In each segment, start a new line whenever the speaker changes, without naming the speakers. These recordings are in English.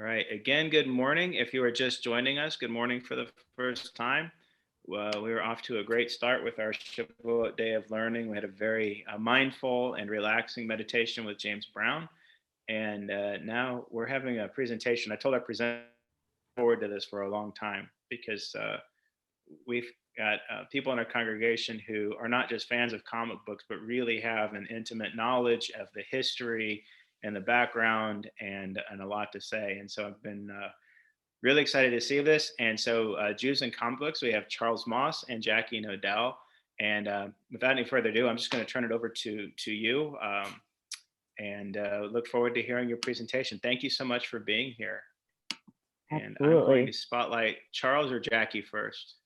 right. Again, good morning. If you are just joining us, good morning for the first time. We were off to a great start with our Shavuot Day of Learning. We had a very mindful and relaxing meditation with James Brown. And now we're having a presentation. I told our presenter forward to this for a long time because we've got people in our congregation who are not just fans of comic books, but really have an intimate knowledge of the history and the background and a lot to say. And so I've been really excited to see this. And so Jews and Comic Books, we have Charles Moss and Jacque Nodell. And without any further ado, I'm just going to turn it over to you and look forward to hearing your presentation. Thank you so much for being here. And I'm going to spotlight Charles or Jacque first.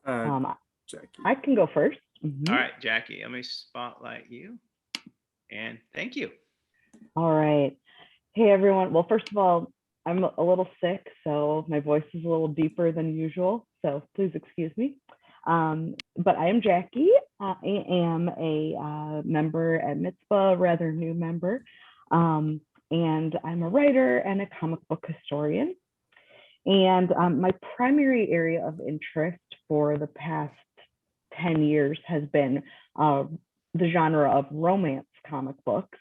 Jacque.
I can go first.
All right, Jacque, let me spotlight you. And thank you.
All right. Hey, everyone. Well, first of all, I'm a little sick, so my voice is a little deeper than usual. So please excuse me. But I am Jacque. I am a member at Mitzvah, rather new member. And I'm a writer and a comic book historian. And my primary area of interest for the past 10 years has been the genre of romance comic books,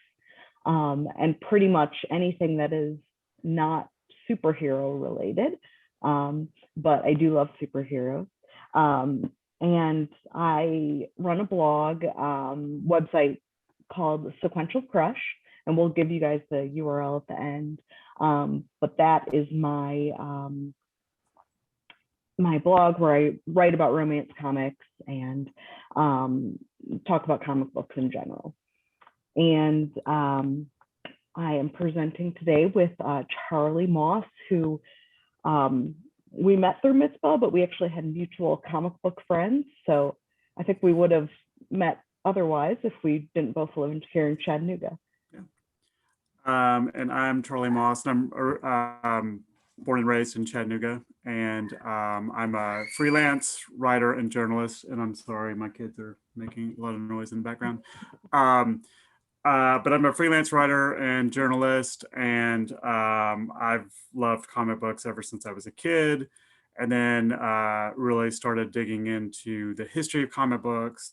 and pretty much anything that is not superhero related, but I do love superheroes. And I run a blog website called Sequential Crush, and we'll give you guys the URL at the end. But that is my my blog where I write about romance comics and talk about comic books in general. And I am presenting today with Charlie Moss, who we met through Mitzvah, but we actually had mutual comic book friends. So I think we would have met otherwise if we didn't both live here in Chattanooga.
And I'm Charlie Moss, and I'm born and raised in Chattanooga, and I'm a freelance writer and journalist. And I'm sorry, my kids are making a lot of noise in the background. But I'm a freelance writer and journalist, and I've loved comic books ever since I was a kid, and then really started digging into the history of comic books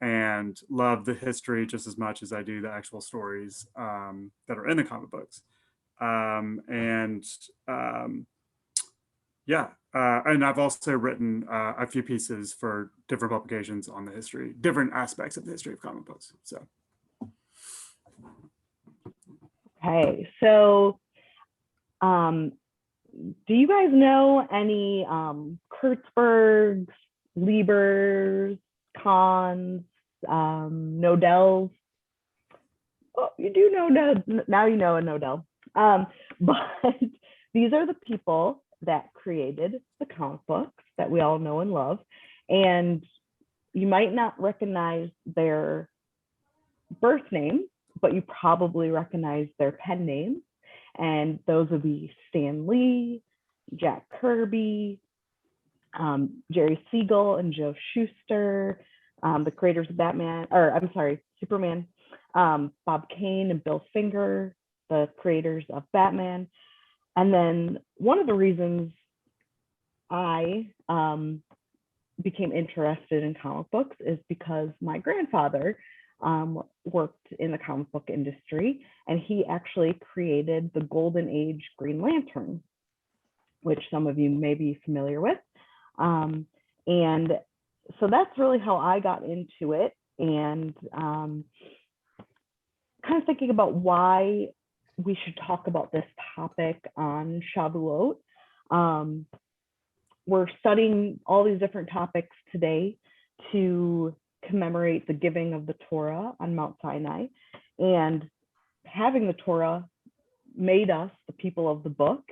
and love the history just as much as I do the actual stories that are in the comic books. And I've also written a few pieces for different publications on the history, different aspects of the history of comic books. So.
Okay, so do you guys know any Kurtzbergs, Liebers, Kahns, Nodells? Oh, you do know now you know a Nodell. But these are the people that created the comic books that we all know and love. And you might not recognize their birth name, but you probably recognize their pen names. And those would be Stan Lee, Jack Kirby, Jerry Siegel and Joe Shuster, the creators of Superman, Bob Kane and Bill Finger, the creators of Batman. And then one of the reasons I became interested in comic books is because my grandfather worked in the comic book industry, and he actually created the Golden Age Green Lantern, which some of you may be familiar with. And so that's really how I got into it, and kind of thinking about why we should talk about this topic on Shavuot. We're studying all these different topics today to commemorate the giving of the Torah on Mount Sinai, and having the Torah made us the people of the book.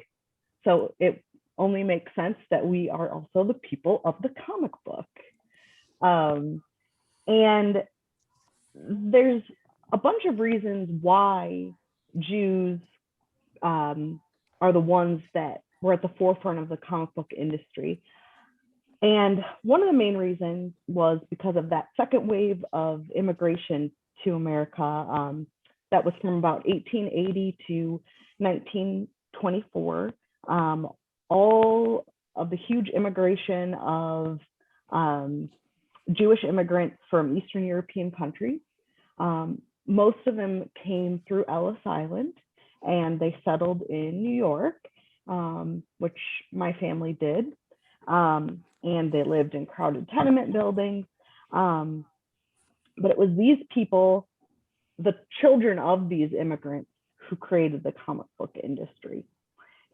So it only makes sense that we are also the people of the comic book. And there's a bunch of reasons why Jews are the ones that were at the forefront of the comic book industry. And one of the main reasons was because of that second wave of immigration to America that was from about 1880 to 1920. 1924, all of the huge immigration of Jewish immigrants from Eastern European countries, most of them came through Ellis Island, and they settled in New York, which my family did. And they lived in crowded tenement buildings. But it was these people, the children of these immigrants, who created the comic book industry.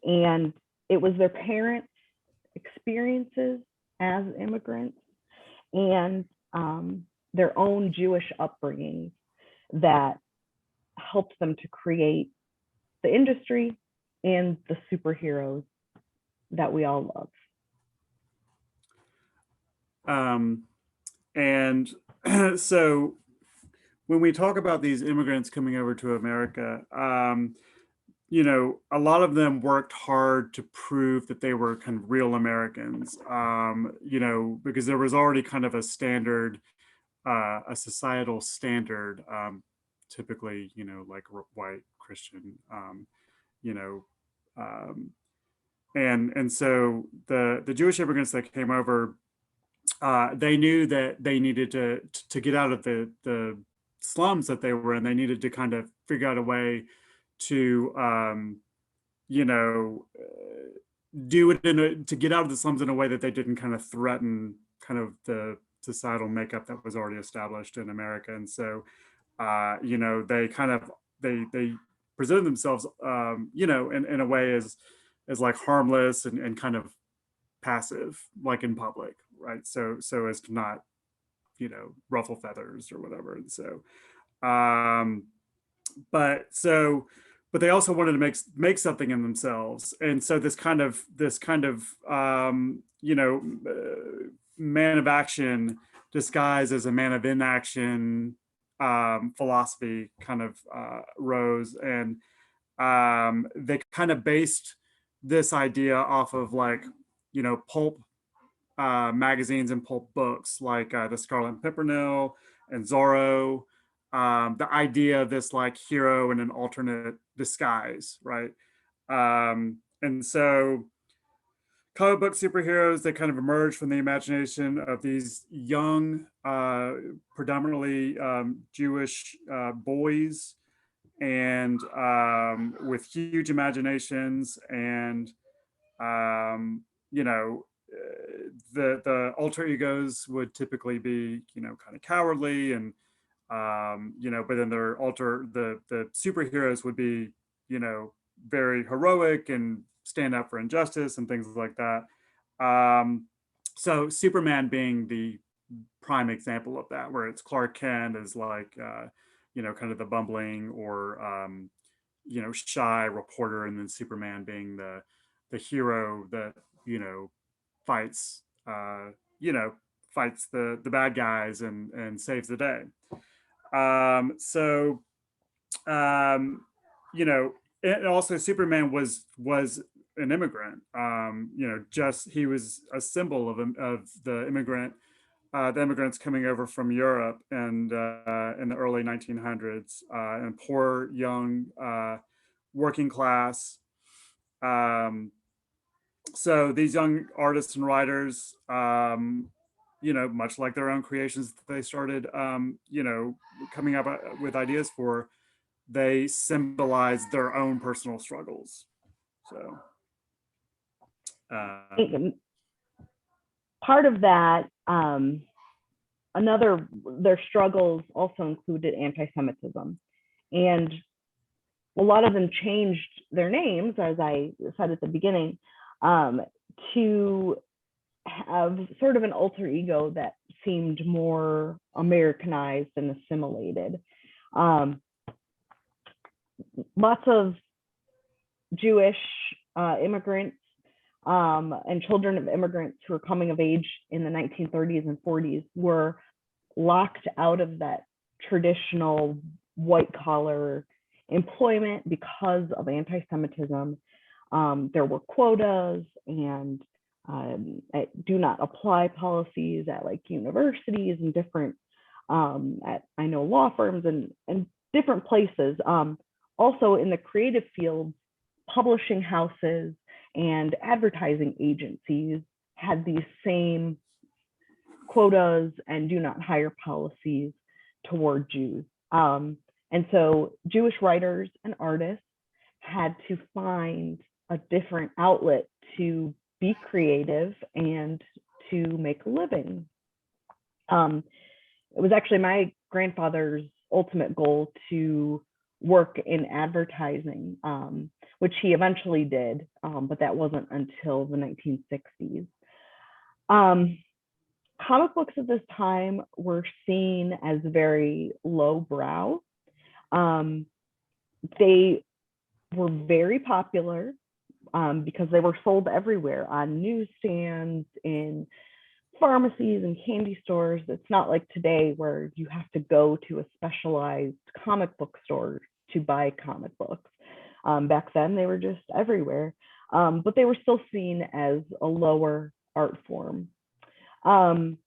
And it was their parents' experiences as immigrants and their own Jewish upbringing that helped them to create the industry and the superheroes that we all love.
And so when we talk about these immigrants coming over to America, you know, a lot of them worked hard to prove that they were kind of real Americans, you know, because there was already kind of a standard, a societal standard, typically, you know, like white Christian, you know, and so the Jewish immigrants that came over, they knew that they needed to get out of the slums that they were in. They needed to kind of figure out a way to you know, do it to get out of the slums in a way that they didn't kind of threaten kind of the societal makeup that was already established in America. And so you know, they kind of they presented themselves you know, in a way as like harmless and kind of passive, like in public, right? So as to not, you know, ruffle feathers or whatever. And so but they also wanted to make something in themselves. And so this kind of you know, man of action disguised as a man of inaction philosophy kind of rose. And they kind of based this idea off of, like, you know, pulp magazines and pulp books like the Scarlet Pimpernel and Zorro. The idea of this like hero in an alternate disguise, right? And so comic book superheroes, they kind of emerge from the imagination of these young, predominantly Jewish boys, and with huge imaginations. And you know, the alter egos would typically be, you know, kind of cowardly, and you know, but then the superheroes would be, you know, very heroic and stand up for injustice and things like that. So Superman being the prime example of that, where it's Clark Kent is like, you know, kind of the bumbling or, you know, shy reporter, and then Superman being the hero that, you know, fights, you know, fights the bad guys and saves the day. So, you know, and also Superman was an immigrant. You know, just he was a symbol of the immigrants coming over from Europe, and in the early 1900s, and poor young working class. So these young artists and writers, you know, much like their own creations that they started, you know, coming up with ideas for, they symbolize their own personal struggles. So
part of that, their struggles also included anti-Semitism, and a lot of them changed their names, as I said at the beginning, to have sort of an alter ego that seemed more Americanized and assimilated. Lots of Jewish immigrants and children of immigrants who were coming of age in the 1930s and 40s were locked out of that traditional white collar employment because of anti-Semitism. There were quotas and do not apply policies at like universities and different, at I know law firms and different places. Also in the creative fields, publishing houses and advertising agencies had these same quotas and do not hire policies toward Jews. And so Jewish writers and artists had to find a different outlet to be creative and to make a living. It was actually my grandfather's ultimate goal to work in advertising, which he eventually did, but that wasn't until the 1960s. Comic books at this time were seen as very lowbrow. They were very popular because they were sold everywhere on newsstands, in pharmacies and candy stores. It's not like today where you have to go to a specialized comic book store to buy comic books. Back then, they were just everywhere, but they were still seen as a lower art form. And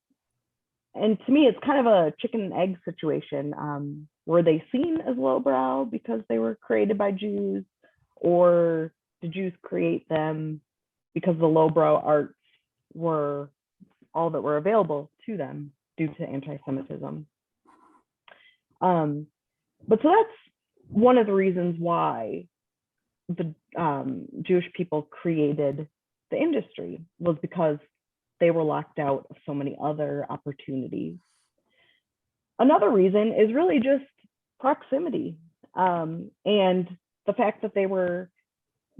to me, it's kind of a chicken and egg situation. Were they seen as lowbrow because they were created by Jews, or did Jews create them because the lowbrow arts were all that were available to them due to anti-Semitism? But so that's one of the reasons why the Jewish people created the industry, was because they were locked out of so many other opportunities. Another reason is really just proximity, and the fact that they were,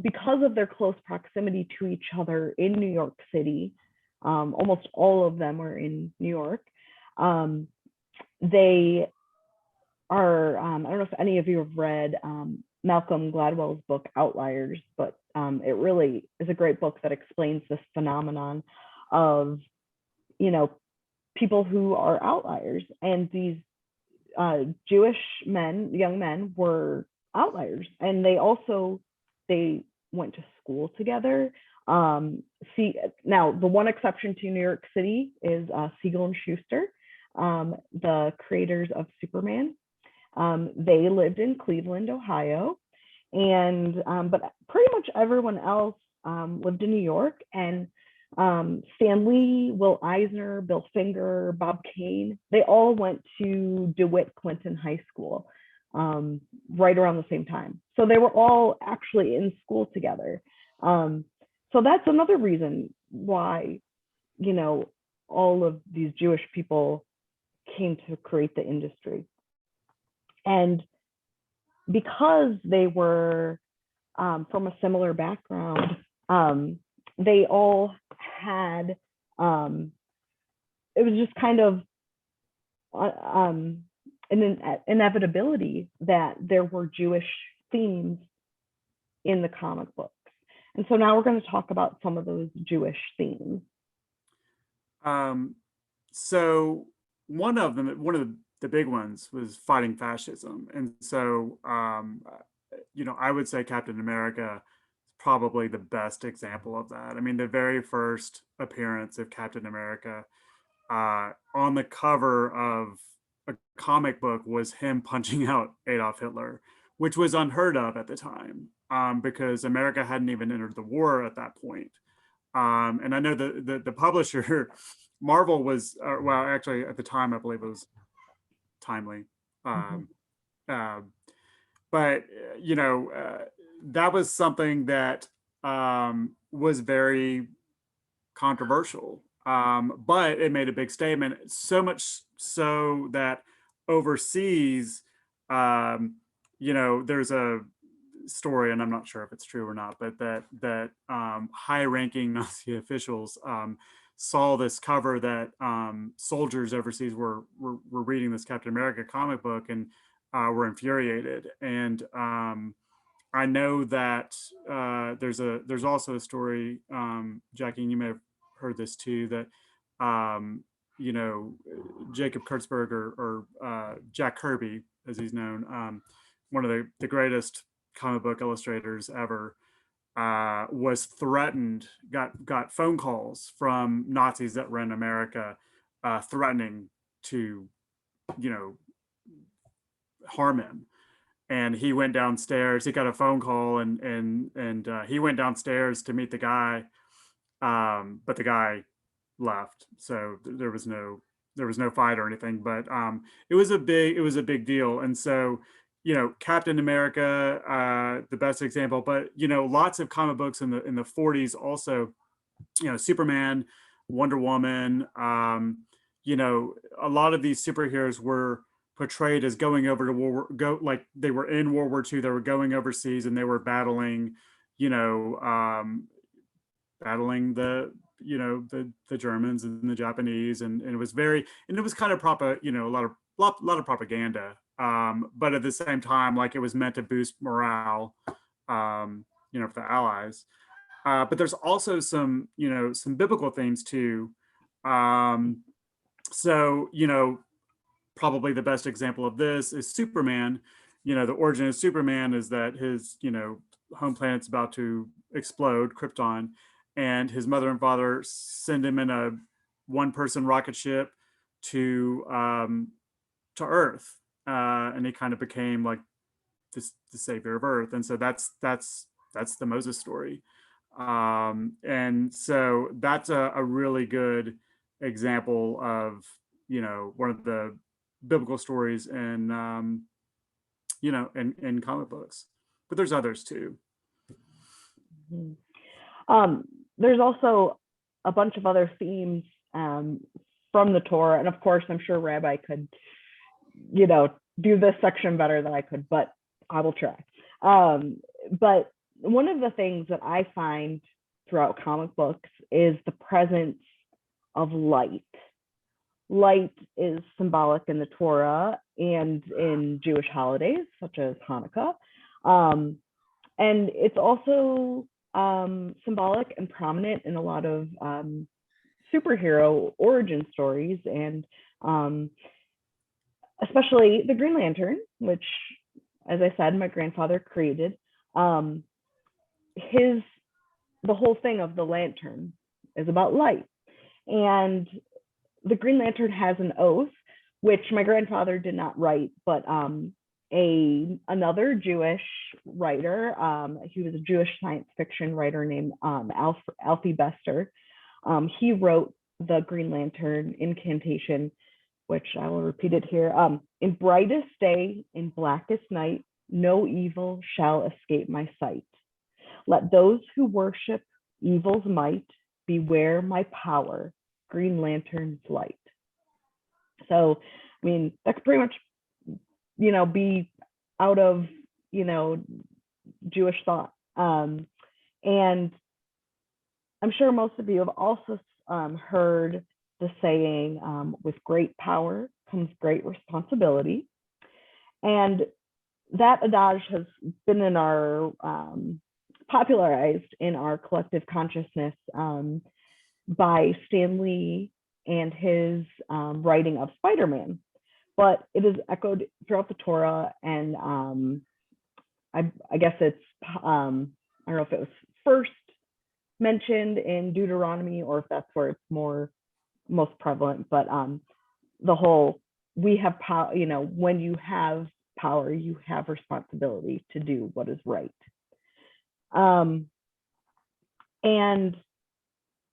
because of their close proximity to each other in New York City, almost all of them were in New York. They are, I don't know if any of you have read Malcolm Gladwell's book Outliers, but it really is a great book that explains this phenomenon of, people who are outliers. And these Jewish men, young men, were outliers, and they went to school together. Now the one exception to New York City is Siegel and Schuster, the creators of Superman. They lived in Cleveland, Ohio, and but pretty much everyone else lived in New York. And Stan Lee, Will Eisner, Bill Finger, Bob Kane, they all went to DeWitt Clinton High School right around the same time. So they were all actually in school together. So that's another reason why, all of these Jewish people came to create the industry. And because they were from a similar background, they all had, it was just kind of an inevitability that there were Jewish themes in the comic books. And so now we're going to talk about some of those Jewish themes.
So one of the big ones was fighting fascism. And so, I would say Captain America is probably the best example of that. I mean, the very first appearance of Captain America on the cover of a comic book was him punching out Adolf Hitler, which was unheard of at the time, because America hadn't even entered the war at that point. And I know the publisher, Marvel, was, well, actually at the time, I believe it was Timely. But, that was something that was very controversial, but it made a big statement, so much so that overseas, there's a story, and I'm not sure if it's true or not, but that high-ranking Nazi officials saw this cover that soldiers overseas were reading this Captain America comic book and were infuriated. And I know that there's also a story, Jacque, you may have heard this too, that Jacob Kurtzberg or Jack Kirby, as he's known, one of the greatest comic book illustrators ever, was threatened, got phone calls from Nazis that were in America, threatening to, harm him. and he went downstairs. He got a phone call, and he went downstairs to meet the guy, but the guy left, so there was no fight or anything. But it was a big deal, and so Captain America, the best example. But lots of comic books in the 40s also. Superman, Wonder Woman. A lot of these superheroes were portrayed as going over to like they were in World War II. They were going overseas and they were battling, battling the Germans and the Japanese, and it was kind of a lot of propaganda. But at the same time, like, it was meant to boost morale, for the Allies. But there's also some biblical themes too. So, probably the best example of this is Superman. The origin of Superman is that his, home planet's about to explode, Krypton, and his mother and father send him in a one-person rocket ship to Earth, and he kind of became like the savior of Earth. And so that's the Moses story. And so that's a really good example of one of the biblical stories in in comic books. But there's others too.
There's also a bunch of other themes from the Torah, and of course I'm sure Rabbi could do this section better than I could, but I will try. But one of the things that I find throughout comic books is the presence of light. Light is symbolic in the Torah and in Jewish holidays, such as Hanukkah. And it's also symbolic and prominent in a lot of superhero origin stories, and especially the Green Lantern, which, as I said, my grandfather created. The whole thing of the lantern is about light, and the Green Lantern has an oath, which my grandfather did not write, but another Jewish writer, he was a Jewish science fiction writer named Alfie Bester. He wrote the Green Lantern incantation, which I will repeat it here. In brightest day, in blackest night, no evil shall escape my sight. Let those who worship evil's might beware my power, Green Lantern's light. So, I mean, that could pretty much, be out of, Jewish thought. And I'm sure most of you have also heard the saying, with great power comes great responsibility. And that adage has been in our popularized in our collective consciousness by Stan Lee and his writing of Spider-Man. But it is echoed throughout the Torah, and I guess it's I don't know if it was first mentioned in Deuteronomy or if that's where it's most prevalent. But the whole, we have power, when you have power, you have responsibility to do what is right. And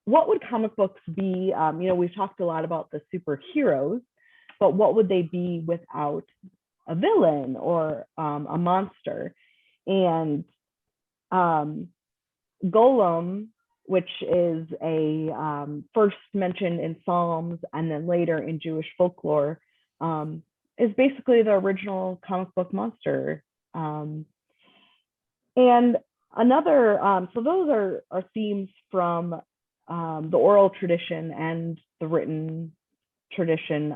what would comic books be? We've talked a lot about the superheroes, but what would they be without a villain or a monster? And Golem, which is a first mentioned in Psalms and then later in Jewish folklore, is basically the original comic book monster. And another, so those are themes from the oral tradition and the written tradition.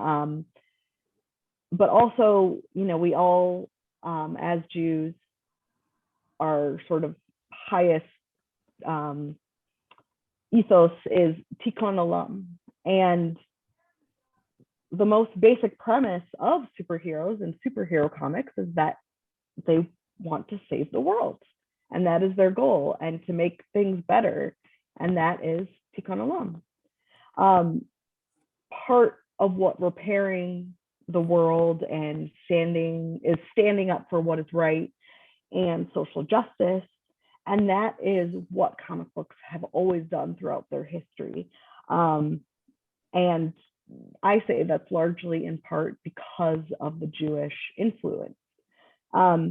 But also, we all, as Jews, our sort of highest ethos is tikkun olam. And the most basic premise of superheroes and superhero comics is that they want to save the world. And that is their goal, and to make things better. And that is tikkun olam. Part of what repairing the world and standing up for what is right and social justice. And that is what comic books have always done throughout their history. And I say that's largely in part because of the Jewish influence. As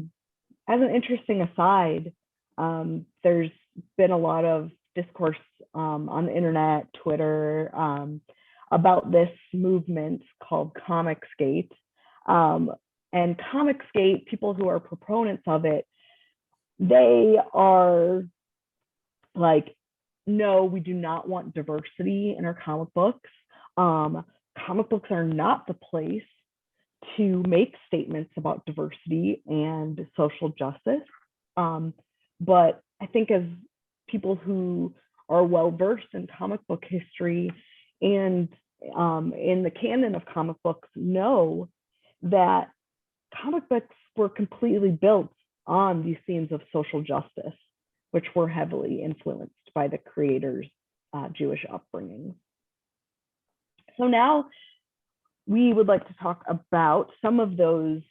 an interesting aside, there's been a lot of discourse on the internet, Twitter, about this movement called Comicsgate. And Comicsgate, people who are proponents of it, they are like, no, we do not want diversity in our comic books. Comic books are not the place to make statements about diversity and social justice. But I think as people who are well versed in comic book history and in the canon of comic books know that comic books were completely built on these themes of social justice, which were heavily influenced by the creators' Jewish upbringing. So now we would like to talk about some of those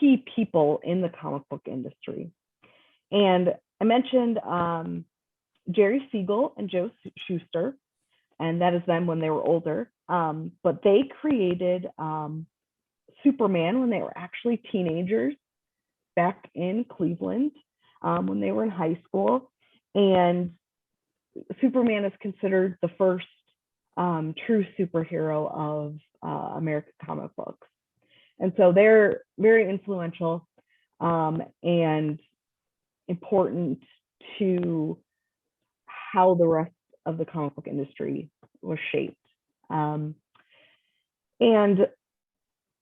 key people in the comic book industry. And I mentioned Jerry Siegel and Joe Shuster, and that is them when they were older. But they created Superman when they were actually teenagers back in Cleveland when they were in high school. And Superman is considered the first true superhero of American comic books. And so they're very influential and important to how the rest of the comic book industry was shaped. And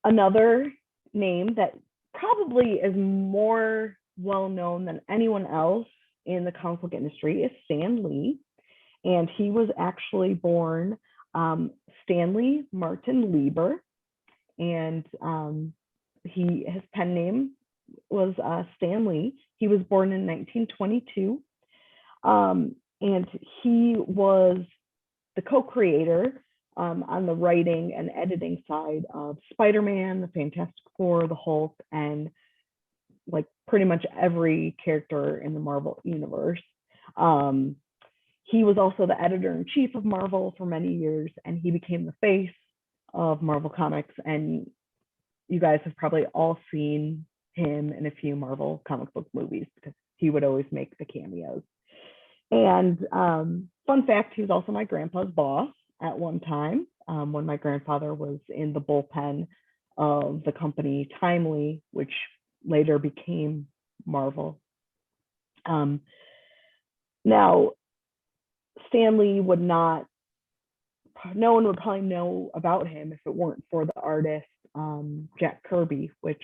another name that probably is more well known than anyone else in the comic book industry is Stan Lee. And he was actually born Stanley Martin Lieber, and his pen name was Stan Lee. He was born in 1922, and he was the co-creator on the writing and editing side of Spider-Man, the Fantastic Four, the Hulk, and like pretty much every character in the Marvel universe. He was also the editor-in-chief of Marvel for many years, and he became the face of Marvel Comics. And you guys have probably all seen him in a few Marvel comic book movies because he would always make the cameos. And fun fact, he was also my grandpa's boss at one time when my grandfather was in the bullpen of the company Timely, which later became Marvel. Now, Stan Lee would not, no one would probably know about him if it weren't for the artist Jack Kirby, which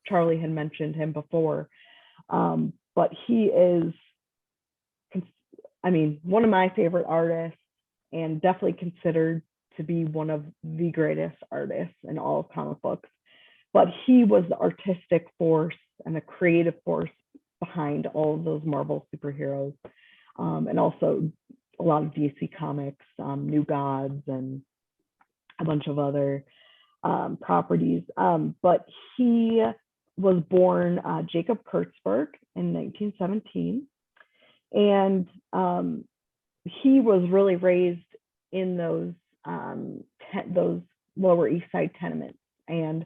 Charlie had mentioned him before. But he is, I mean, one of my favorite artists and definitely considered to be one of the greatest artists in all of comic books. But he was the artistic force and the creative force behind all of those Marvel superheroes. And also a lot of DC Comics, New Gods, and a bunch of other properties. But he was born Jacob Kurtzberg in 1917. And he was really raised in those Lower East Side tenements. And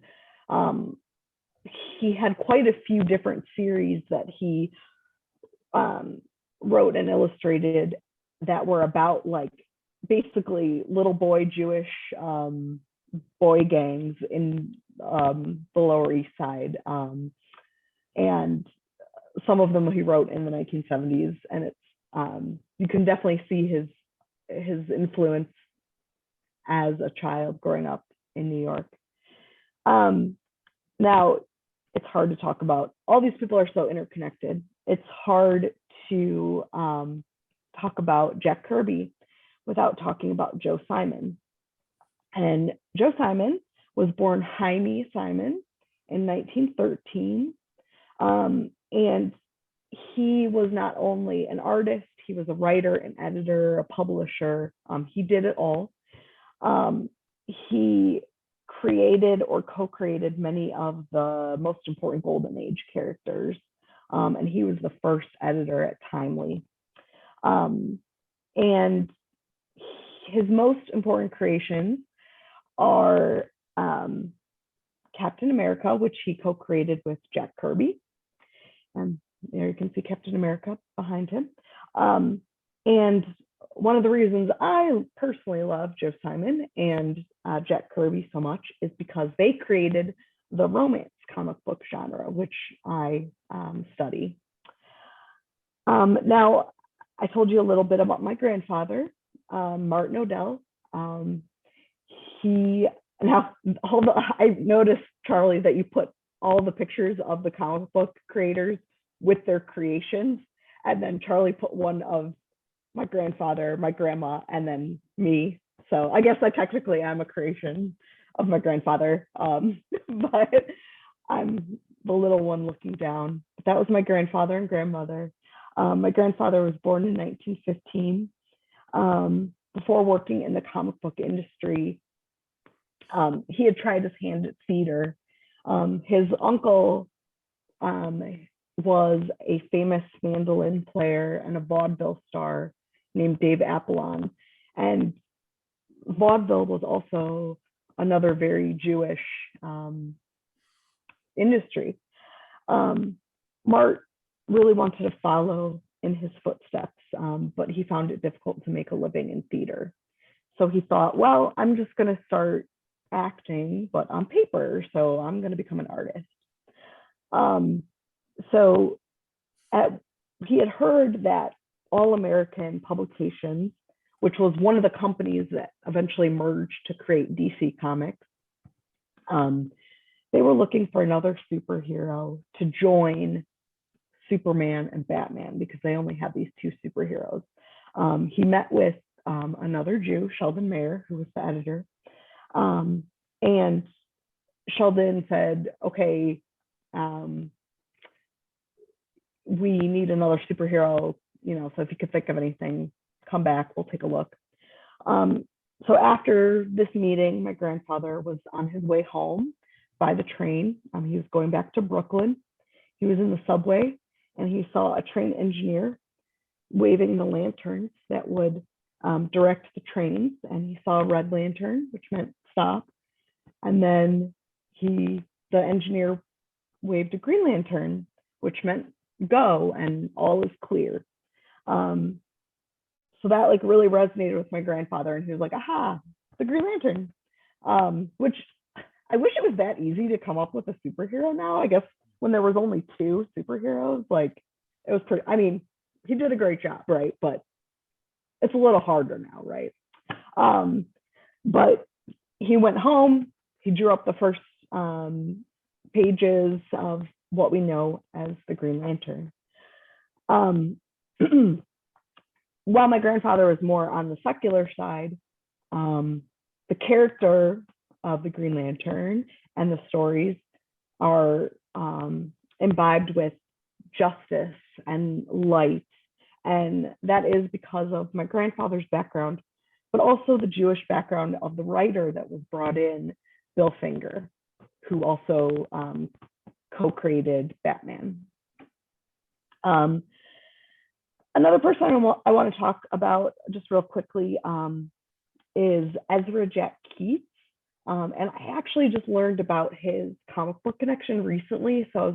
he had quite a few different series that he wrote and illustrated that were about like basically little boy Jewish boy gangs in the Lower East Side. And some of them he wrote in the 1970s, and it's you can definitely see his influence as a child growing up in New York. Now, it's hard to talk about. All these people are so interconnected. It's hard to talk about Jack Kirby without talking about Joe Simon. And Joe Simon was born Jaime Simon in 1913. And he was not only an artist, he was a writer, an editor, a publisher. He did it all. He created or co-created many of the most important Golden Age characters. And he was the first editor at Timely. And his most important creations are Captain America, which he co-created with Jack Kirby. And there you can see Captain America behind him. And one of the reasons I personally love Joe Simon and Jack Kirby so much is because they created the romance comic book genre, which I study. Now, I told you a little bit about my grandfather, Martin Nodell. I noticed, Charlie, that you put all the pictures of the comic book creators with their creations, and then Charlie put one of my grandfather, my grandma, and then me. So I guess I technically am a creation of my grandfather, but I'm the little one looking down. But that was my grandfather and grandmother. My grandfather was born in 1915. Before working in the comic book industry, he had tried his hand at theater. His uncle was a famous mandolin player and a vaudeville star named Dave Apollon. And vaudeville was also another very Jewish industry. Mart really wanted to follow in his footsteps, but he found it difficult to make a living in theater. So he thought, well, I'm just going to start acting, but on paper. So I'm going to become an artist. He had heard that All American Publications, which was one of the companies that eventually merged to create DC Comics, they were looking for another superhero to join Superman and Batman because they only had these two superheroes. He met with another Jew, Sheldon Mayer, who was the editor. And Sheldon said, okay, we need another superhero, so if you could think of anything, come back, we'll take a look. So after this meeting, my grandfather was on his way home by the train. He was going back to Brooklyn. He was in the subway and he saw a train engineer waving the lanterns that would direct the trains. And he saw a red lantern, which meant stop. And then the engineer waved a green lantern, which meant go, and all is clear. So that really resonated with my grandfather, and he was like, aha, the green lantern, which I wish it was that easy to come up with a superhero now. I guess when there was only two superheroes, it was pretty, he did a great job, right? But it's a little harder now, right? But he went home, he drew up the first pages of what we know as the Green Lantern. While my grandfather was more on the secular side, the character of the Green Lantern and the stories are imbibed with justice and light. And that is because of my grandfather's background, but also the Jewish background of the writer that was brought in, Bill Finger, who also co-created Batman. Another person I want to talk about just real quickly is Ezra Jack Keats. And I actually just learned about his comic book connection recently, so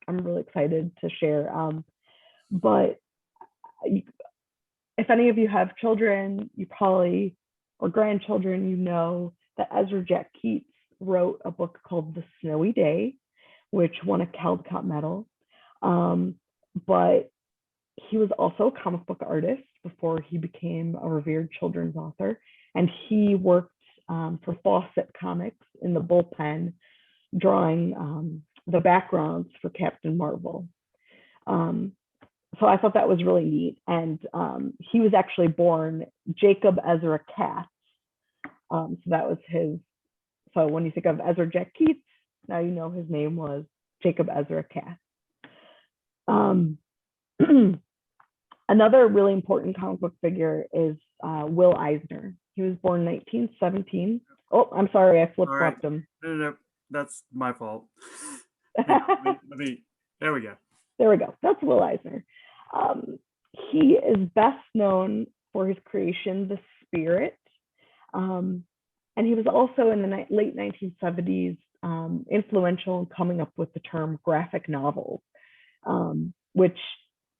I'm really excited to share. But if any of you have children, or grandchildren, that Ezra Jack Keats wrote a book called The Snowy Day, which won a Caldecott Medal. But he was also a comic book artist before he became a revered children's author. And he worked for Fawcett Comics in the bullpen, drawing the backgrounds for Captain Marvel. So I thought that was really neat. And he was actually born Jacob Ezra Katz. So that was his. So when you think of Ezra Jack Keats, now you know his name was Jacob Ezra Katz. Another really important comic book figure is Will Eisner. He was born in 1917. Oh, I'm sorry, I
All right.
flip-flopped him.
No, that's my fault. There we go.
There we go. That's Will Eisner. He is best known for his creation, The Spirit. And he was also in the late 1970s influential in coming up with the term graphic novels, which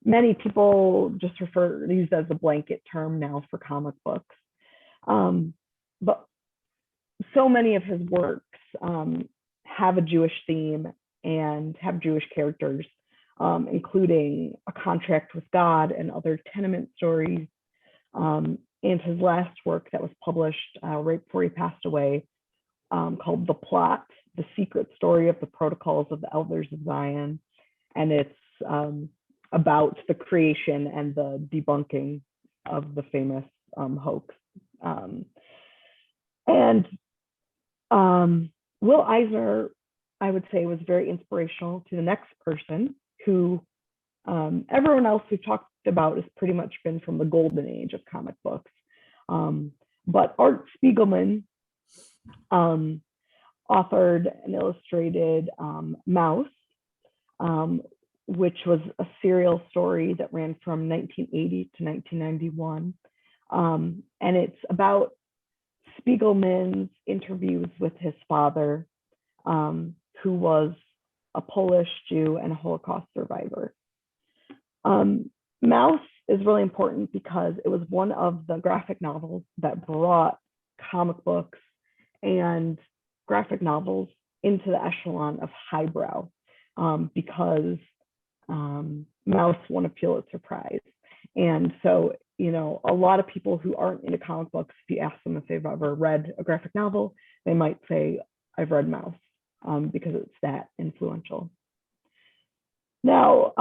many people just use as a blanket term now for comic books. But so many of his works have a Jewish theme and have Jewish characters, including A Contract with God and other tenement stories. And his last work that was published right before he passed away, called The Plot, The Secret Story of the Protocols of the Elders of Zion. And it's about the creation and the debunking of the famous hoax. Will Eisner, I would say, was very inspirational to the next person who everyone else we've talked about has pretty much been from the golden age of comic books. But Art Spiegelman authored and illustrated Mouse, which was a serial story that ran from 1980 to 1991. And it's about Spiegelman's interviews with his father, who was a Polish Jew and a Holocaust survivor. Mouse is really important because it was one of the graphic novels that brought comic books and graphic novels into the echelon of highbrow, because Mouse won a Pulitzer Prize. And so, a lot of people who aren't into comic books, if you ask them if they've ever read a graphic novel, they might say, I've read Mouse, because it's that influential. Now,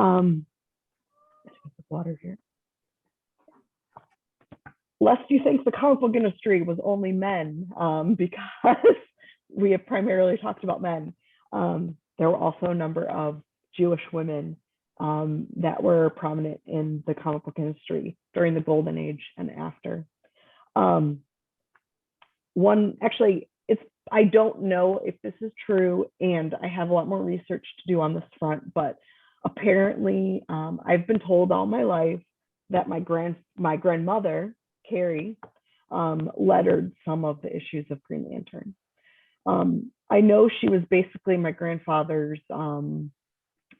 water here. Lest you think the comic book industry was only men, because we have primarily talked about men. There were also a number of Jewish women that were prominent in the comic book industry during the golden age and after. I don't know if this is true, and I have a lot more research to do on this front, but apparently I've been told all my life that my grandmother, Carrie, lettered some of the issues of Green Lantern. I know she was basically my grandfather's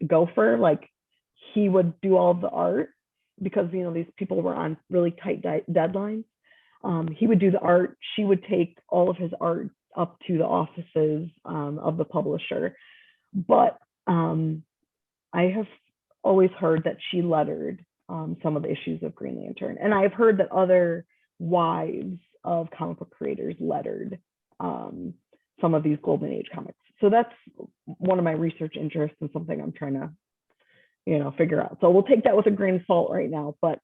gopher. Like, he would do all the art because these people were on really tight deadlines. He would do the art. She would take all of his art up to the offices of the publisher. But I have always heard that she lettered some of the issues of Green Lantern. And I've heard that other wives of comic book creators lettered some of these golden age comics. So that's one of my research interests and something I'm trying to, figure out. So we'll take that with a grain of salt right now. But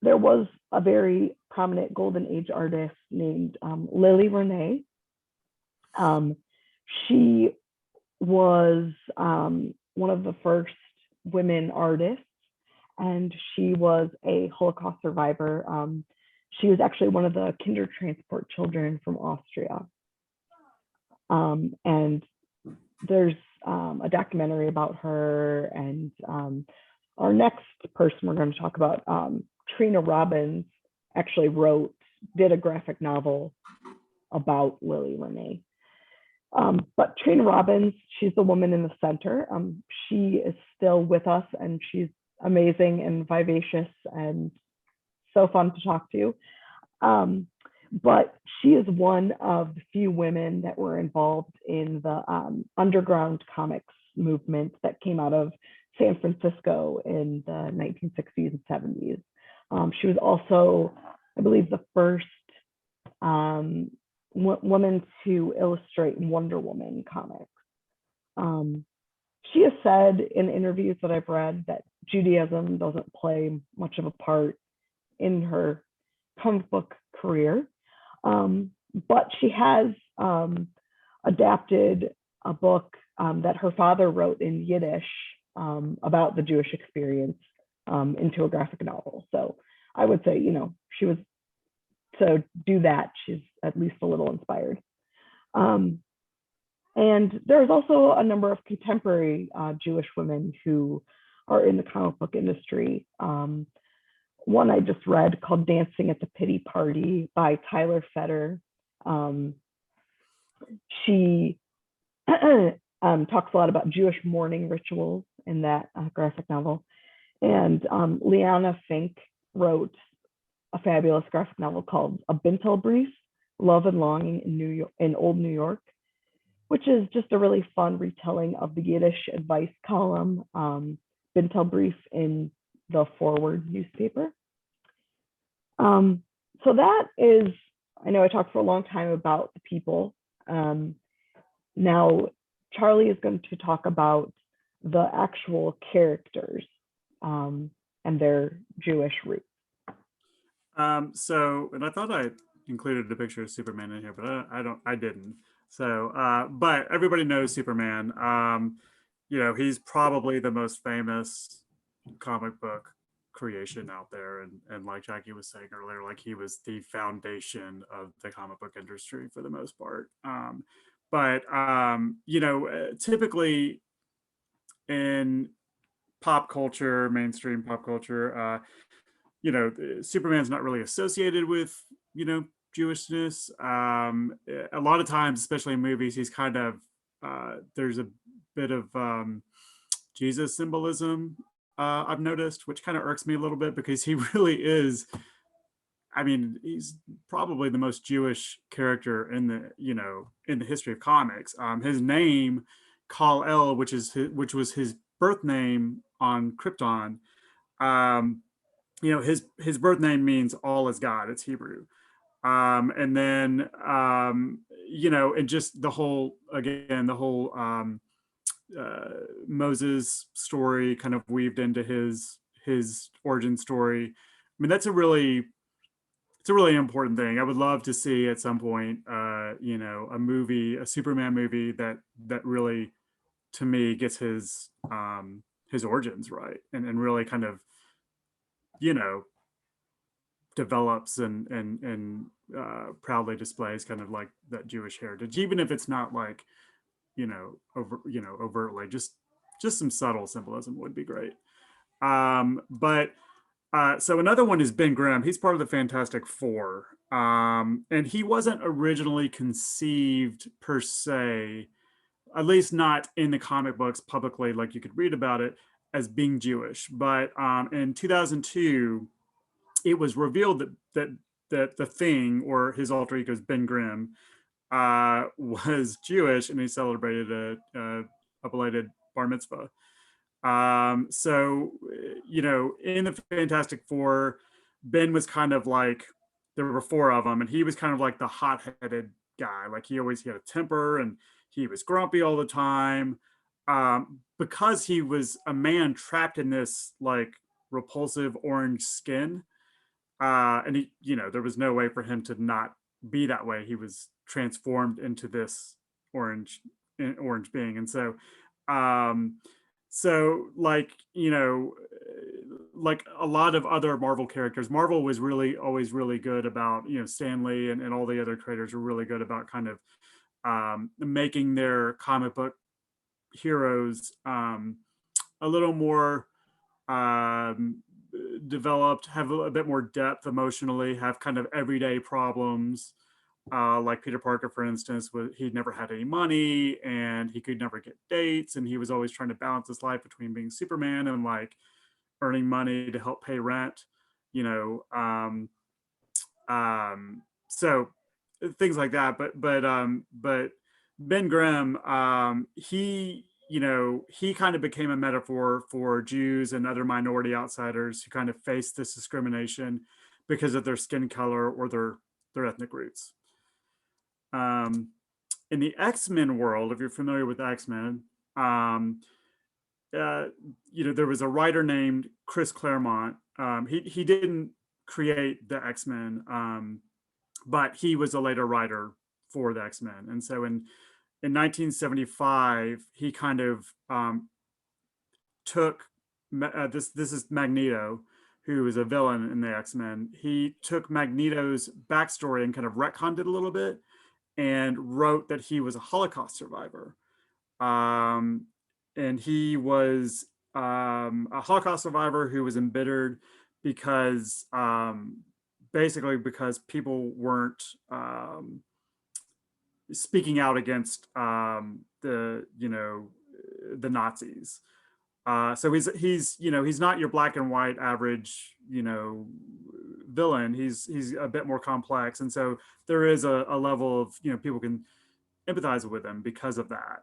there was a very prominent golden age artist named Lily Renee. She was one of the first women artists, and she was a Holocaust survivor. She was actually one of the Kindertransport children from Austria. And there's a documentary about her. And our next person we're going to talk about, Trina Robbins, actually did a graphic novel about Lily Renee. But Trina Robbins, she's the woman in the center. She is still with us, and she's amazing and vivacious and so fun to talk to. But she is one of the few women that were involved in the underground comics movement that came out of San Francisco in the 1960s and 70s. She was also, I believe, the first woman to illustrate Wonder Woman comics. She has said in interviews that I've read that Judaism doesn't play much of a part in her comic book career, but she has adapted a book that her father wrote in Yiddish about the Jewish experience into a graphic novel. So I would say, she was So do that. She's at least a little inspired. And there's also a number of contemporary Jewish women who are in the comic book industry. One I just read called Dancing at the Pity Party by Tyler Fetter. She talks a lot about Jewish mourning rituals in that graphic novel. And Liana Fink wrote a fabulous graphic novel called A Bintel Brief, Love and Longing in Old New York, which is just a really fun retelling of the Yiddish advice column, Bintel Brief, in the Forward newspaper. So that is, I know I talked for a long time about the people. Now, Charlie is going to talk about the actual characters and their Jewish roots.
So, and I thought I included a picture of Superman in here, but I didn't. So, but everybody knows Superman. You know, he's probably the most famous comic book creation out there. And like Jackie was saying earlier, like he was the foundation of the comic book industry for the most part. But you know, typically in pop culture, mainstream pop culture, you know, Superman's not really associated with, you know, Jewishness. A lot of times, especially in movies, he's kind of, there's a bit of Jesus symbolism, I've noticed, which kind of irks me a little bit because he really is, I mean, he's probably the most Jewish character in the, you know, in the history of comics. His name, Kal-El, which was his birth name on Krypton, you know, his birth name means all is God. It's Hebrew. And then, you know, and just the whole, again, the whole Moses story kind of weaved into his origin story. I mean, it's a really important thing. I would love to see at some point, you know, a Superman movie that really, to me, gets his origins right and really kind of, you know, develops and proudly displays kind of like that Jewish heritage, even if it's not like, you know, overtly, just some subtle symbolism would be great. But so another one is Ben Grimm. He's part of the Fantastic Four. And he wasn't originally conceived per se, at least not in the comic books publicly, like you could read about it, as being Jewish. But in 2002, it was revealed that the Thing, or his alter ego, Ben Grimm, was Jewish, and he celebrated a belated bar mitzvah. So, you know, in the Fantastic Four, Ben was kind of like, there were four of them, and he was kind of like the hot-headed guy. Like he had a temper, and he was grumpy all the time, because he was a man trapped in this like repulsive orange skin. And he, you know, there was no way for him to not be that way. He was transformed into this orange being. And so, so like, you know, like a lot of other Marvel characters, Marvel was really always really good about, you know, Stan Lee and all the other creators were really good about kind of making their comic book heroes a little more developed, have a bit more depth emotionally, have kind of everyday problems. Like Peter Parker, for instance, he'd never had any money and he could never get dates. And he was always trying to balance his life between being Superman and like earning money to help pay rent, you know. So things like that. But Ben Grimm, he, you know, he kind of became a metaphor for Jews and other minority outsiders who kind of face this discrimination because of their skin color or their ethnic roots. In the X-Men world, if you're familiar with X-Men, you know, there was a writer named Chris Claremont. He didn't create the X-Men, but he was a later writer for the X-Men. And so in 1975, he kind of took this is Magneto, who is a villain in the X-Men, he took Magneto's backstory and kind of retconned it a little bit and wrote that he was a Holocaust survivor. And he was a Holocaust survivor who was embittered because basically because people weren't speaking out against the Nazis. So he's not your black and white average villain. He's a bit more complex, and so there is a level of people can empathize with him because of that.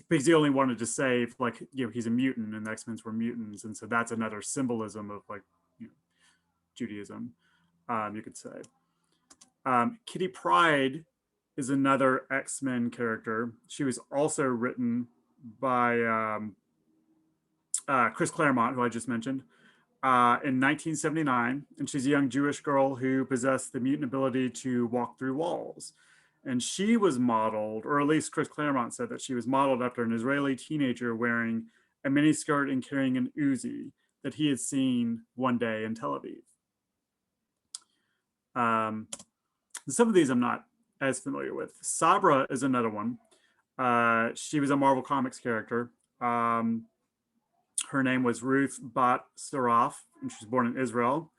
Because he only wanted to save, like, he's a mutant and the X-Men were mutants, and so that's another symbolism of, like, Judaism, you could say. Kitty Pryde is another X-Men character. She was also written by Chris Claremont, who I just mentioned, in 1979, and she's a young Jewish girl who possessed the mutant ability to walk through walls. And she was modeled, or at least Chris Claremont said that she was modeled after an Israeli teenager wearing a miniskirt and carrying an Uzi that he had seen one day in Tel Aviv. Some of these I'm not as familiar with. Sabra is another one. She was a Marvel Comics character. Her name was Ruth Bat Saraf, and she was born in Israel.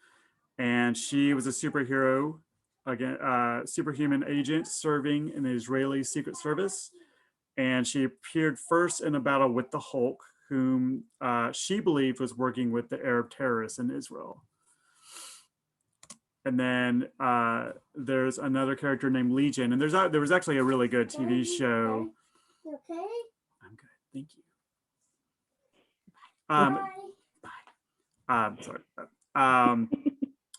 And she was a superhero, again, superhuman agent serving in the Israeli Secret Service. And she appeared first in a battle with the Hulk, whom she believed was working with the Arab terrorists in Israel. And then there's another character named Legion, and there was actually a really good TV show.
You okay?
I'm good, thank you. Bye. Sorry.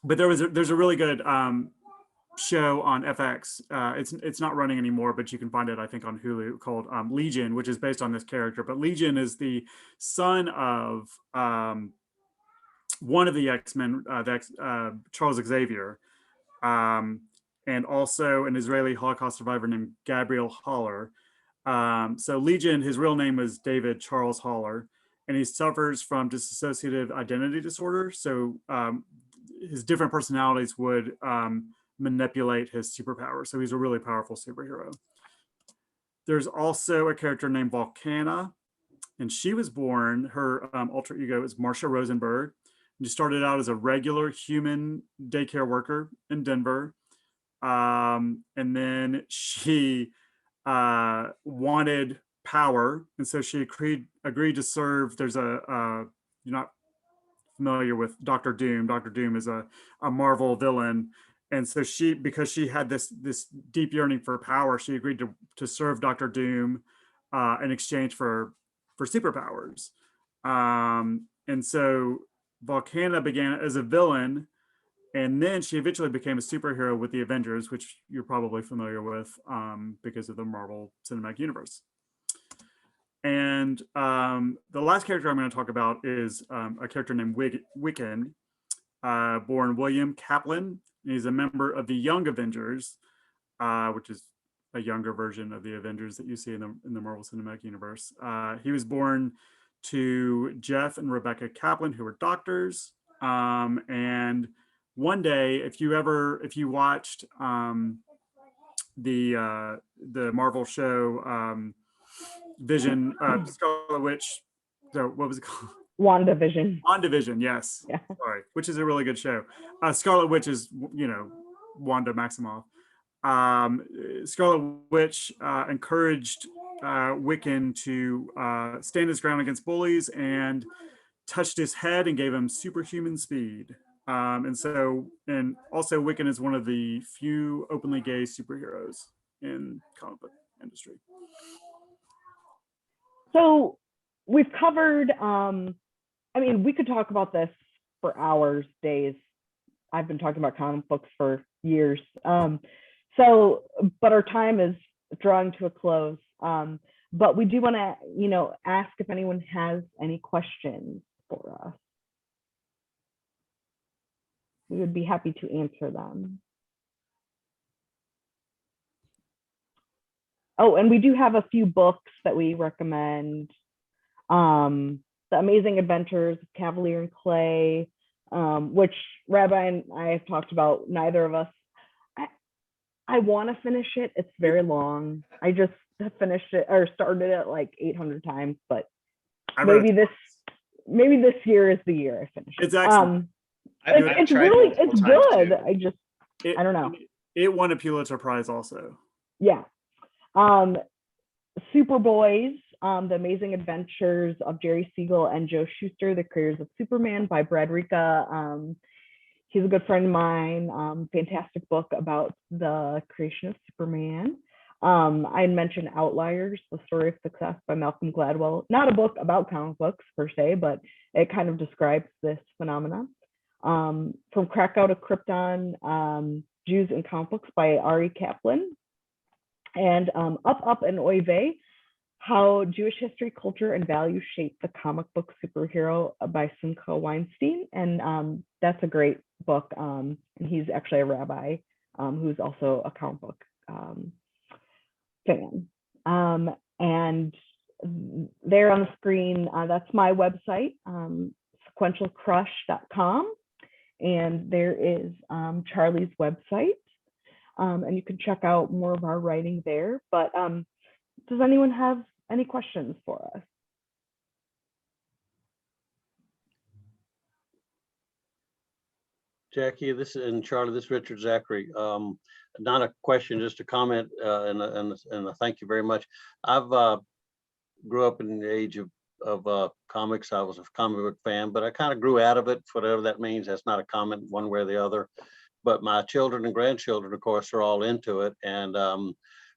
But there's a really good show on FX. It's not running anymore, but you can find it, I think, on Hulu, called Legion, which is based on this character. But Legion is the son of one of the X-Men, Charles Xavier, and also an Israeli Holocaust survivor named Gabriel Haller. So Legion, his real name was David Charles Haller, and he suffers from dissociative identity disorder. So his different personalities would manipulate his superpower. So he's a really powerful superhero. There's also a character named Volcana, and she was born, her alter ego is Marsha Rosenberg. She started out as a regular human daycare worker in Denver. And then she wanted power. And so she agreed to serve. There's you're not familiar with Dr. Doom. Dr. Doom is a Marvel villain. And so because she had this deep yearning for power, she agreed to serve Dr. Doom in exchange for superpowers. And so Volcana began as a villain, and then she eventually became a superhero with the Avengers, which you're probably familiar with because of the Marvel Cinematic Universe. And the last character I'm going to talk about is a character named Wiccan, born William Kaplan. He's a member of the Young Avengers, which is a younger version of the Avengers that you see in the Marvel Cinematic Universe. He was born to Jeff and Rebecca Kaplan, who were doctors. And one day, if you watched the Marvel show Vision, Scarlet Witch, so what was it called?
WandaVision.
WandaVision, yes.
Yeah.
Sorry, which is a really good show. Scarlet Witch is, Wanda Maximoff. Scarlet Witch encouraged Wiccan to stand his ground against bullies and touched his head and gave him superhuman speed. And also Wiccan is one of the few openly gay superheroes in comic book industry.
So we've covered, we could talk about this for hours, days. I've been talking about comic books for years. But our time is drawing to a close. But we do want to, ask if anyone has any questions for us. We would be happy to answer them. Oh, and we do have a few books that we recommend that The Amazing Adventures of Cavalier and Clay, which Rabbi and I have talked about. Neither of us. I want to finish it. It's very long. I just finished it or started it like 800 times, but maybe this year is the year I finish it.
It's excellent.
It's good. I don't know.
It won a Pulitzer Prize also.
Yeah. Superboys, The Amazing Adventures of Jerry Siegel and Joe Shuster, the creators of Superman, by Brad Ricca. He's a good friend of mine. Fantastic book about the creation of Superman. I mentioned Outliers, The Story of Success by Malcolm Gladwell. Not a book about comic books per se, but it kind of describes this phenomenon. From Krakow to Krypton, Jews and Comic Books by Ari Kaplan. And Up and Oy Vey, How Jewish History, Culture, and Values Shape the Comic Book Superhero by Simcha Weinstein. And that's a great book. And he's actually a rabbi who's also a comic book fan. And there on the screen, that's my website, sequentialcrush.com. And there is Charlie's website. And you can check out more of our writing there. But does anyone have any questions for us?
Jackie, Charlie, this is Richard Zachary. Not a question, just a comment, and a thank you very much. I've grew up in the age of comics. I was a comic book fan, but I kind of grew out of it, whatever that means. That's not a comment one way or the other. But my children and grandchildren, of course, are all into it. And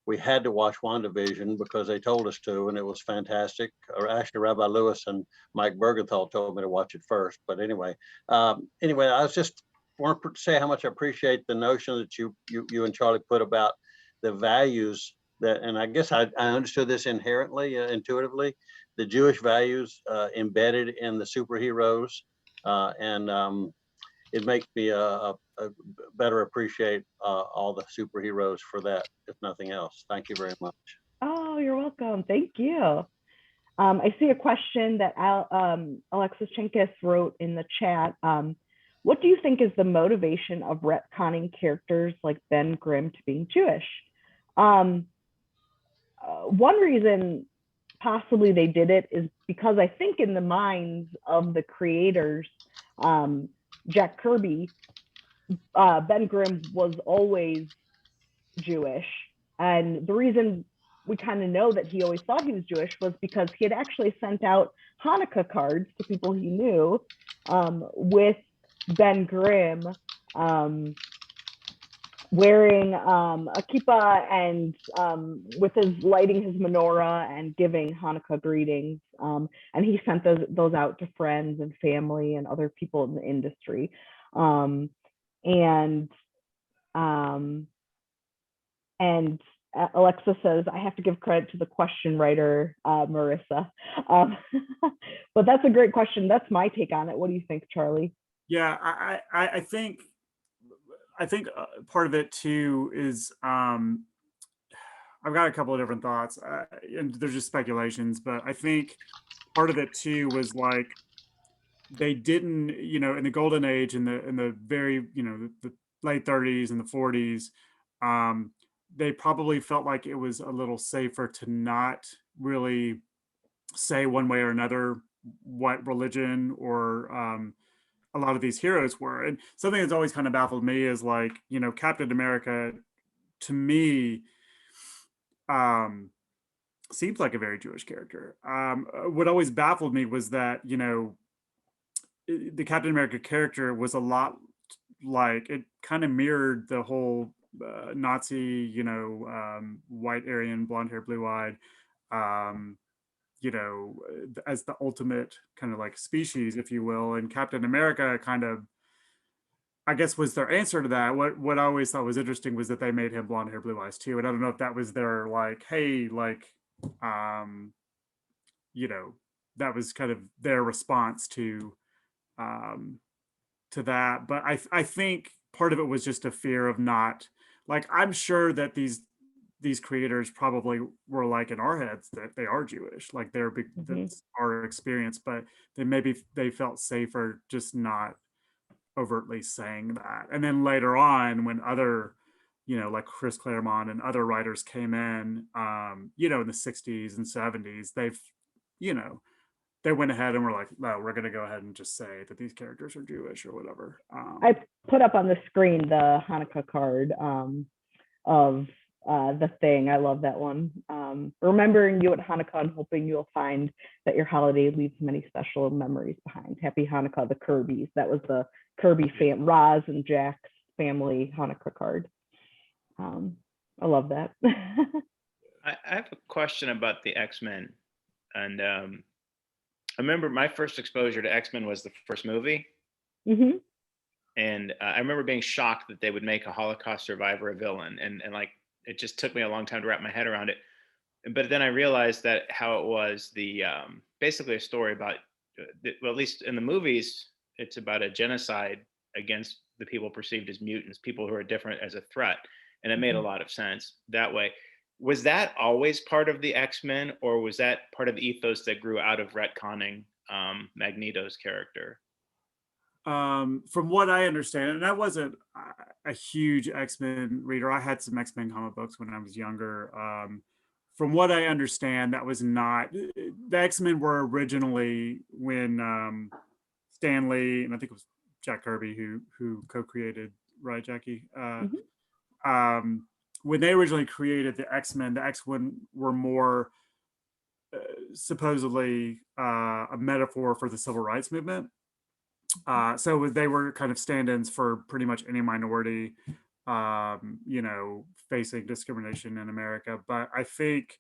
we had to watch WandaVision because they told us to, and it was fantastic. Or actually, Rabbi Lewis and Mike Bergenthal told me to watch it first. But anyway, I was just want to say how much I appreciate the notion that you and Charlie put about the values that, and I guess I understood this inherently, intuitively, the Jewish values embedded in the superheroes, and it makes me better appreciate all the superheroes for that, if nothing else. Thank you very much.
Oh, you're welcome. Thank you. I see a question that Alexis Chinkis wrote in the chat. What do you think is the motivation of retconning characters like Ben Grimm to being Jewish? One reason possibly they did it is because I think in the minds of the creators, Jack Kirby, Ben Grimm was always Jewish. And the reason we kind of know that he always thought he was Jewish was because he had actually sent out Hanukkah cards to people he knew with Ben Grimm wearing a kippah and with his lighting his menorah and giving Hanukkah greetings. And he sent those out to friends and family and other people in the industry. And Alexa says, I have to give credit to the question writer, Marissa. But that's a great question. That's my take on it. What do you think, Charlie?
Yeah, I think part of it too is I've got a couple of different thoughts, and they're just speculations, but I think part of it too was like they didn't, in the golden age, in the very, the late 30s and the 40s, they probably felt like it was a little safer to not really say one way or another what religion or a lot of these heroes were. And something that's always kind of baffled me is like, Captain America to me seems like a very Jewish character. What always baffled me was that, the Captain America character was a lot like, it kind of mirrored the whole Nazi, white Aryan, blonde hair, blue eyed, as the ultimate kind of like species, if you will. And Captain America kind of, I guess, was their answer to that. What I always thought was interesting was that they made him blonde hair, blue eyes too. And I don't know if that was their like, hey, like, that was kind of their response to that. But I think part of it was just a fear of not, like, I'm sure that these these creators probably were like in our heads that they are Jewish, like they're big, that's our experience, but they felt safer just not overtly saying that. And then later on, when other, like Chris Claremont and other writers came in, in the 60s and 70s, they went ahead and were like, no, we're going to go ahead and just say that these characters are Jewish or whatever.
I put up on the screen the Hanukkah card of the thing. I love that one. Remembering you at Hanukkah and hoping you'll find that your holiday leaves many special memories behind. Happy Hanukkah, the Kirbys. That was the Kirby Roz and Jacque's family Hanukkah card. I love that.
I have a question about the X-Men. And I remember my first exposure to X-Men was the first movie.
Mm-hmm.
And I remember being shocked that they would make a Holocaust survivor a villain. And like, it just took me a long time to wrap my head around it. But then I realized that how it was basically a story about, well, at least in the movies, it's about a genocide against the people perceived as mutants, people who are different as a threat. And it made a lot of sense that way. Was that always part of the X-Men, or was that part of the ethos that grew out of retconning Magneto's character?
From what I understand, and I wasn't a huge X-Men reader. I had some X-Men comic books when I was younger. From what I understand, that was not, the X-Men were originally when Stan Lee, and I think it was Jack Kirby who co-created, right, Jackie? When they originally created the X-Men were more supposedly a metaphor for the civil rights movement. So they were kind of stand-ins for pretty much any minority, facing discrimination in America. But I think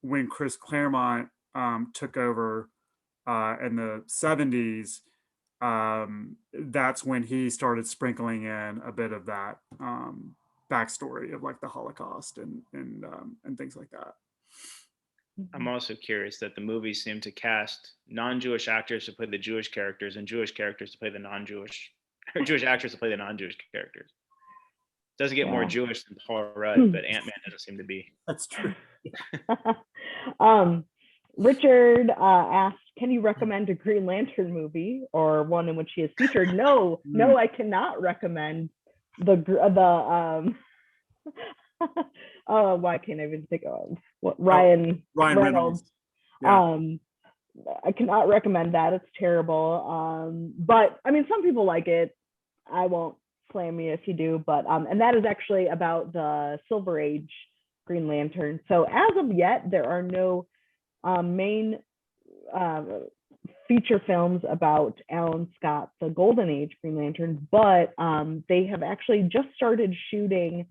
when Chris Claremont took over in the 70s, that's when he started sprinkling in a bit of that backstory of like the Holocaust and things like that.
I'm also curious that the movies seem to cast non-Jewish actors to play the Jewish characters and Jewish characters to play the non-Jewish, or Jewish actors to play the non-Jewish characters. It doesn't get more Jewish than Paul Rudd, but Ant-Man doesn't seem to be.
That's true.
Richard asked, can you recommend a Green Lantern movie or one in which he is featured? No, I cannot recommend oh, why can't I even think of what Ryan Reynolds. Yeah. I cannot recommend that. It's terrible. But I mean, some people like it. I won't slam you if you do, but and that is actually about the Silver Age Green Lantern. So as of yet, there are no main feature films about Alan Scott, the Golden Age Green Lantern, but they have actually just started shooting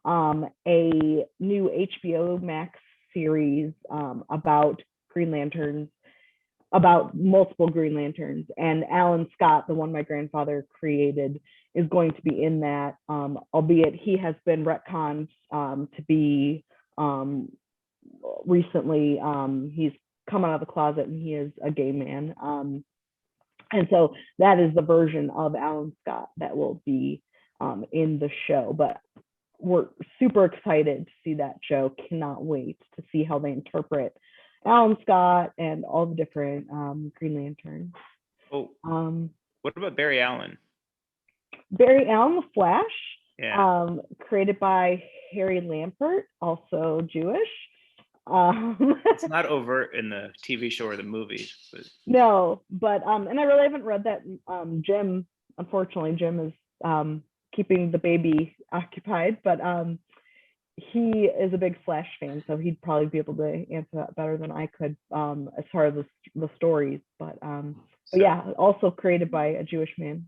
a new HBO Max series about Green Lanterns, about multiple Green Lanterns, and Alan Scott, the one my grandfather created, is going to be in that, albeit he has been retconned to be recently, he's come out of the closet and he is a gay man. And so that is the version of Alan Scott that will be in the show, but we're super excited to see that show. Cannot wait to see how they interpret Alan Scott and all the different Green Lanterns.
Oh, what about Barry Allen?
Barry Allen, the Flash,
yeah.
Created by Harry Lampert, also Jewish.
It's not overt in the TV show or the movies. But...
No, but and I really haven't read that. Jim, unfortunately, Jim is keeping the baby occupied, but he is a big Flash fan, so he'd probably be able to answer that better than I could as far as the stories. But yeah, also created by a Jewish man.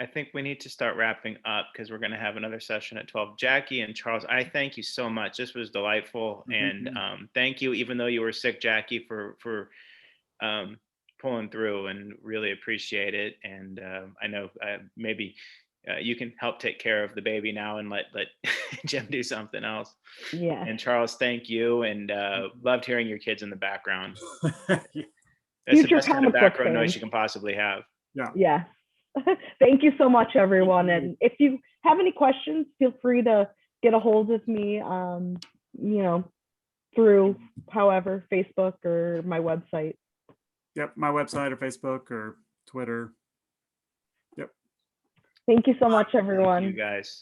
I think we need to start wrapping up because we're going to have another session at 12. Jackie and Charles, I thank you so much. This was delightful, and thank you, even though you were sick, Jackie, for pulling through, and really appreciate it. And I know maybe you can help take care of the baby now and let Jim do something else.
Yeah.
And Charles, thank you, and loved hearing your kids in the background.
Yeah.
That's the best kind of background noise you can possibly have.
Yeah.
Yeah. Thank you so much, everyone. And if you have any questions, feel free to get a hold of me. through however, Facebook or my website.
Yep, my website or Facebook or Twitter.
Thank you so much,
Thank
everyone.
you guys.